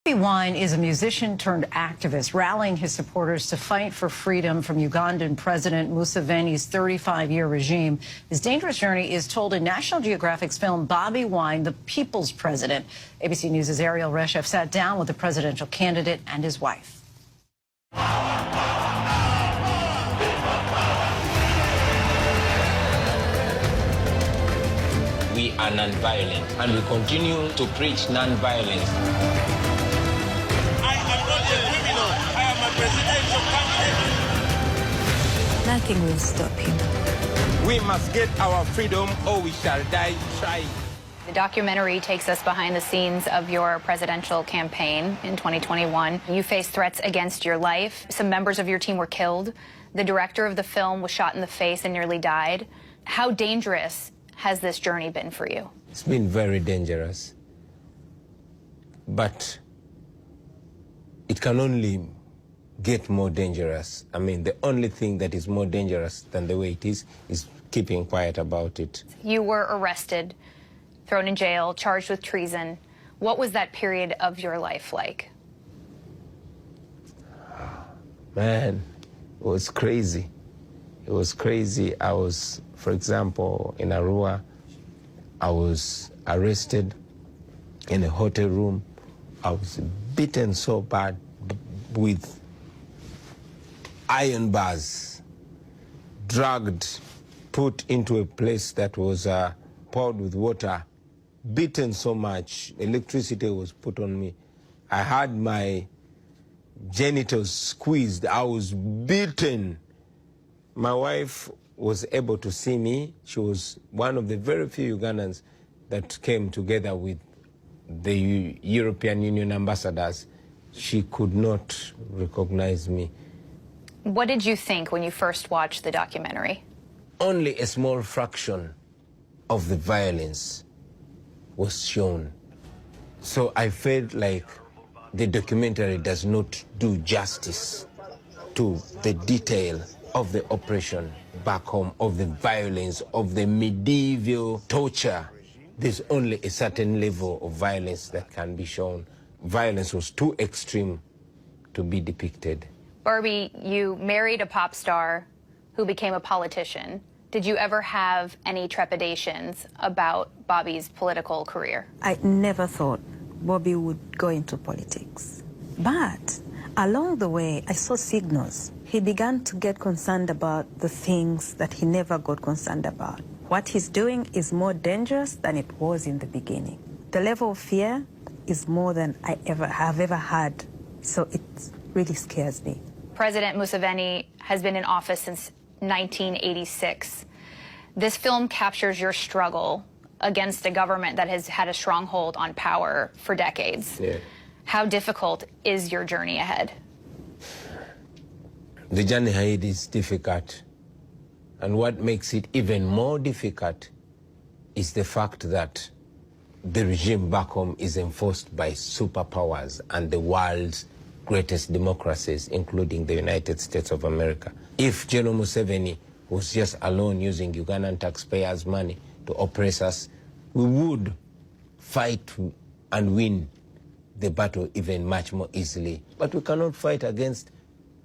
Bobi Wine is a musician turned activist, rallying his supporters to fight for freedom from Ugandan President Museveni's 35-year regime. His dangerous journey is told in National Geographic's film Bobi Wine, The People's President. ABC News' Ariel Reshef sat down with the presidential candidate and his wife. We are non-violent, and we continue to preach non-violence. I am not a criminal. I am a presidential candidate. Nothing will stop him. We must get our freedom or we shall die trying. The documentary takes us behind the scenes of your presidential campaign in 2021. You faced threats against your life. Some members of your team were killed. The director of the film was shot in the face and nearly died. How dangerous has this journey been for you? It's been very dangerous, but it can only get more dangerous. I mean, the only thing that is more dangerous than the way it is keeping quiet about it. You were arrested, thrown in jail, charged with treason. What was that period of your life like? Man, it was crazy. It was crazy. I was, for example, in Arua, I was arrested in a hotel room. I was beaten so bad with iron bars, dragged, put into a place that was poured with water, beaten so much, electricity was put on me. I had my genitals squeezed, I was beaten. My wife was able to see me. She was one of the very few Ugandans that came together with the European Union ambassadors. She could not recognize me. What did you think when you first watched the documentary? Only a small fraction of the violence was shown. So I felt like the documentary does not do justice to the detail of the oppression back home, of the violence, of the medieval torture. There's only a certain level of violence that can be shown. Violence was too extreme to be depicted. Barbie, you married a pop star who became a politician. Did you ever have any trepidations about Bobby's political career? I never thought Bobby would go into politics. But along the way, I saw signals. He began to get concerned about the things that he never got concerned about. What he's doing is more dangerous than it was in the beginning. The level of fear is more than I have ever had, so it really scares me. President Museveni has been in office since 1986. This film captures your struggle against a government that has had a stronghold on power for decades. Yeah. How difficult is your journey ahead? The journey ahead is difficult. And what makes it even more difficult is the fact that the regime back home is enforced by superpowers and the world's greatest democracies, including the United States of America. If General Museveni was just alone using Ugandan taxpayers' money to oppress us, we would fight and win the battle even much more easily. But we cannot fight against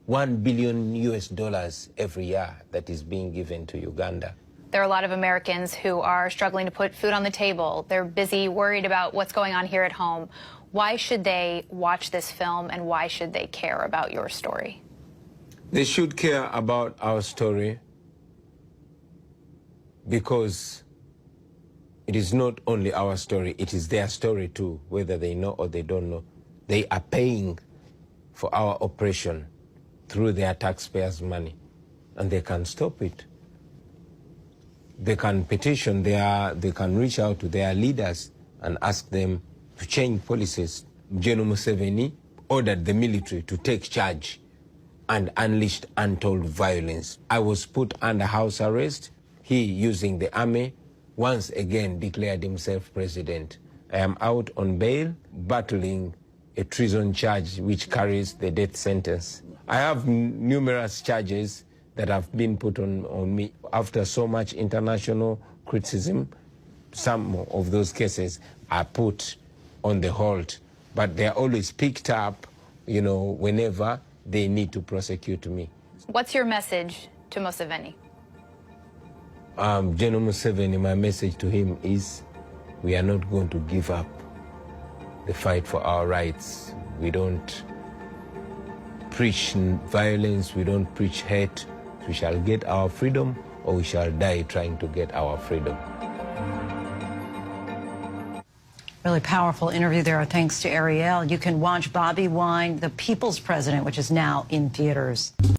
$1 billion every year that is being given to Uganda. There are a lot of Americans who are struggling to put food on the table. They're busy, worried about what's going on here at home. Why should they watch this film, and why should they care about your story? They should care about our story because it is not only our story, it is their story too, whether they know or they don't know. They are paying for our oppression through their taxpayers' money, and they can stop it. They can petition, they can reach out to their leaders and ask them to change policies. General Museveni ordered the military to take charge and unleashed untold violence. I was put under house arrest. He, using the army, once again declared himself president. I am out on bail, battling a treason charge which carries the death sentence. I have numerous charges that have been put on me. After so much international criticism, some of those cases are put on the hold but they're always picked up, you know, whenever they need to prosecute me. What's your message to Museveni? General Museveni, my message to him is we are not going to give up the fight for our rights. We don't preach violence, we don't preach hate. We shall get our freedom or we shall die trying to get our freedom. Really powerful interview there. Thanks to Ariel. You can watch Bobi Wine, The People's President, which is now in theaters.